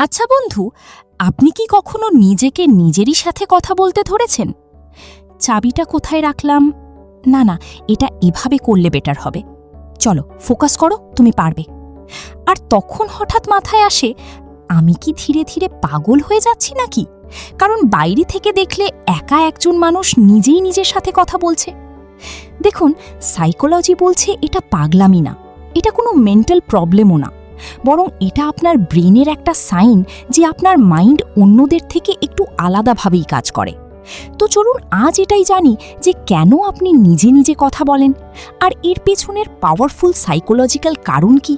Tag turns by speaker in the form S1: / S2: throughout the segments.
S1: আচ্ছা বন্ধু, আপনি কি কখনো নিজেকে নিজেরই সাথে কথা বলতে ধরেছেন? চাবিটা কোথায় রাখলাম? না না, এটা এভাবে করলে বেটার হবে। চলো ফোকাস করো, তুমি পারবে। আর তখন হঠাৎ মাথায় আসে, আমি কি ধীরে ধীরে পাগল হয়ে যাচ্ছি নাকি? কারণ বাইরে থেকে দেখলে একা একজন মানুষ নিজেই নিজের সাথে কথা বলছে। দেখুন, সাইকোলজি বলছে এটা পাগলামি না, এটা কোনো মেন্টাল প্রবলেমও না, বরং এটা আপনার ব্রেনের একটা সাইন যে আপনার মাইন্ড অন্যদের থেকে একটু আলাদাভাবেই কাজ করে। তো চলুন আজ এটাই জানি যে কেন আপনি নিজে নিজে কথা বলেন, আর এর পেছনের পাওয়ারফুল সাইকোলজিক্যাল কারণ কি।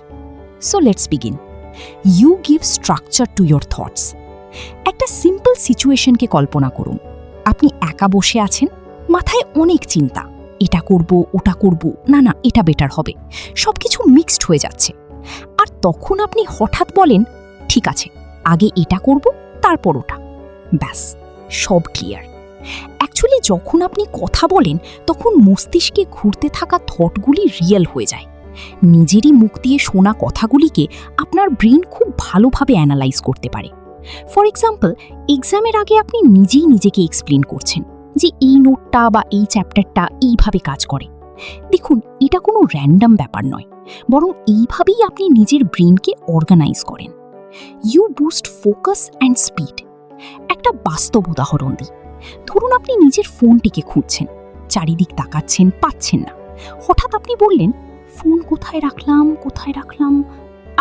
S1: So let's begin. You give structure to your thoughts. একটা সিম্পল সিচুয়েশনকে কল্পনা করুন। আপনি একা বসে আছেন, মাথায় অনেক চিন্তা, এটা করব ওটা করব, না না এটা বেটার হবে, সবকিছু মিক্সড হয়ে যাচ্ছে। আর তখন আপনি হঠাৎ বলেন, ঠিক আছে, আগে এটা করব তারপর ওটা। ব্যাস, সব ক্লিয়ার। অ্যাকচুয়ালি যখন আপনি কথা বলেন তখন মস্তিষ্কে ঘুরতে থাকা থটগুলি রিয়েল হয়ে যায়। নিজেরই মুখ দিয়ে শোনা কথাগুলিকে আপনার ব্রেন খুব ভালোভাবে অ্যানালাইজ করতে পারে। ফর এক্সাম্পল, এক্সামের আগে আপনি নিজেই নিজেকে এক্সপ্লেন করছেন যে এই নোটটা বা এই চ্যাপ্টারটা এইভাবে কাজ করে। দেখুন, এটা কোনো র্যান্ডম ব্যাপার নয়, বরং এইভাবেই আপনি নিজের ব্রেনকে অর্গানাইজ করেন। You boost focus and speed. একটা বাস্তব উদাহরণ দিই। ধরুন আপনি নিজের ফোনটিকে খুঁজছেন, চারিদিক তাকাচ্ছেন, পাচ্ছেন না। হঠাৎ আপনি বললেন, ফোন কোথায় রাখলাম কোথায় রাখলাম,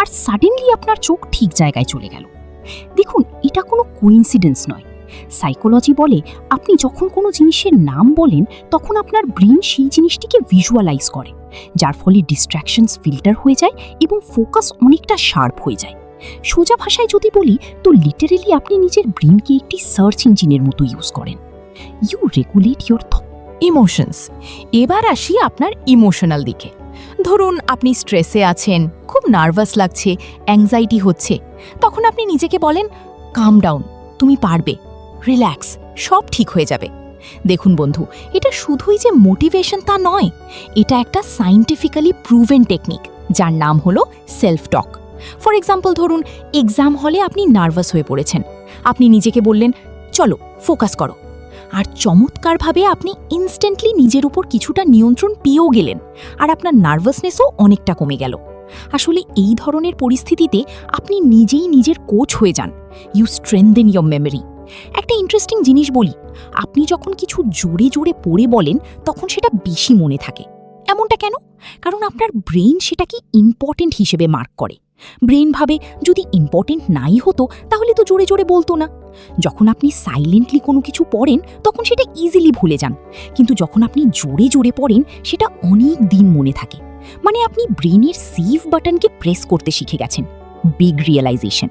S1: আর সাডেনলি আপনার চোখ ঠিক জায়গায় চলে গেল। দেখুন, এটা কোনো কোইন্সিডেন্স নয়। সাইকোলজি বলে আপনি যখন কোনো জিনিসের নাম বলেন তখন আপনার ব্রেন সেই জিনিসটিকে ভিজুয়ালাইজ করে, যার ফলে ডিস্ট্র্যাকশনস ফিল্টার হয়ে যায় এবং ফোকাস অনেকটা শার্প হয়ে যায়। সোজা ভাষায় যদি বলি তো লিটারেলি আপনি নিজের ব্রেনকে একটি সার্চ ইঞ্জিনের মতো ইউজ করেন। You regulate your
S2: emotions. এবার আসি আপনার ইমোশনাল দিকে। ধরুন আপনি স্ট্রেসে আছেন, খুব নার্ভাস লাগছে, অ্যাংজাইটি হচ্ছে, তখন আপনি নিজেকে বলেন, কাম ডাউন, তুমি পারবে, রিল্যাক্স, সব ঠিক হয়ে যাবে। দেখুন বন্ধু, এটা শুধুই যে মোটিভেশন তা নয়, এটা একটা সায়েন্টিফিক্যালি প্রুভেন টেকনিক যার নাম হলো সেলফ টক। ফর এক্সাম্পল, ধরুন এক্সাম হলে আপনি নার্ভাস হয়ে পড়েছেন, আপনি নিজেকে বললেন, চলো ফোকাস করো, আর চমৎকারভাবে আপনি ইনস্ট্যান্টলি নিজের উপর কিছুটা নিয়ন্ত্রণ পেয়েও গেলেন, আর আপনার নার্ভাসনেসও অনেকটা কমে গেল। আসলে এই ধরনের পরিস্থিতিতে আপনি নিজেই নিজের কোচ হয়ে যান। You strengthen your memory. একটা ইন্টারেস্টিং জিনিস বলি, আপনি যখন কিছু জোরে জোরে পড়ে বলেন তখন সেটা বেশি মনে থাকে। এমনটা কেন? কারণ আপনার ব্রেন সেটাকে ইম্পর্টেন্ট হিসেবে মার্ক করে। ব্রেন ভাবে যদি ইম্পর্টেন্ট নাই হতো তাহলে তো জোরে জোরে বলতো না। যখন আপনি সাইলেন্টলি কোনো কিছু পড়েন তখন সেটা ইজিলি ভুলে যান, কিন্তু যখন আপনি জোরে জোরে পড়েন সেটা অনেক দিন মনে থাকে। মানে আপনি ব্রেনের সেভ বাটনকে প্রেস করতে শিখে গেছেন। Big realisation.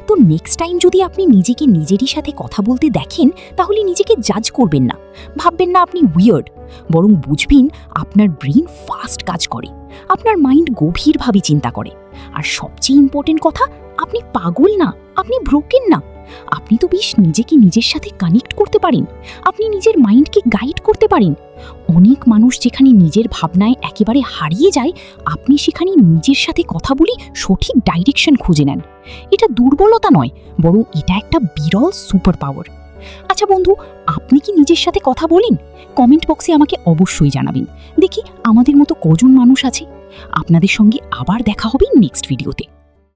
S2: তো নেক্সট টাইম যদি আপনি নিজেকে নিজেরই সাথে কথা বলতে দেখেন তাহলে নিজেকে জাজ করবেন না, ভাববেন না আপনি উইয়ার্ড, বরং বুঝবেন আপনার ব্রেন ফাস্ট কাজ করে, আপনার মাইন্ড গভীরভাবে চিন্তা করে। আর সবচেয়ে ইম্পর্টেন্ট কথা, আপনি পাগল না, আপনি ব্রোকেন না। আপনি তো বেশ নিজেকে নিজের সাথে কানেক্ট করতে পারেন, আপনি নিজের মাইন্ডকে গাইড করতে পারেন। অনেক মানুষ যেখানে নিজের ভাবনায় একেবারে হারিয়ে যায়, আপনি সেখানে নিজের সাথে কথা বলে সঠিক ডাইরেকশন খুঁজে নেন। এটা দুর্বলতা নয়, বরং এটা একটা বিরল সুপার পাওয়ার। আচ্ছা বন্ধু, আপনি কি নিজের সাথে কথা বলেন? কমেন্ট বক্সে আমাকে অবশ্যই জানাবেন। দেখি আমাদের মতো কজন মানুষ আছে। আপনাদের সঙ্গে আবার দেখা হবে নেক্সট ভিডিওতে।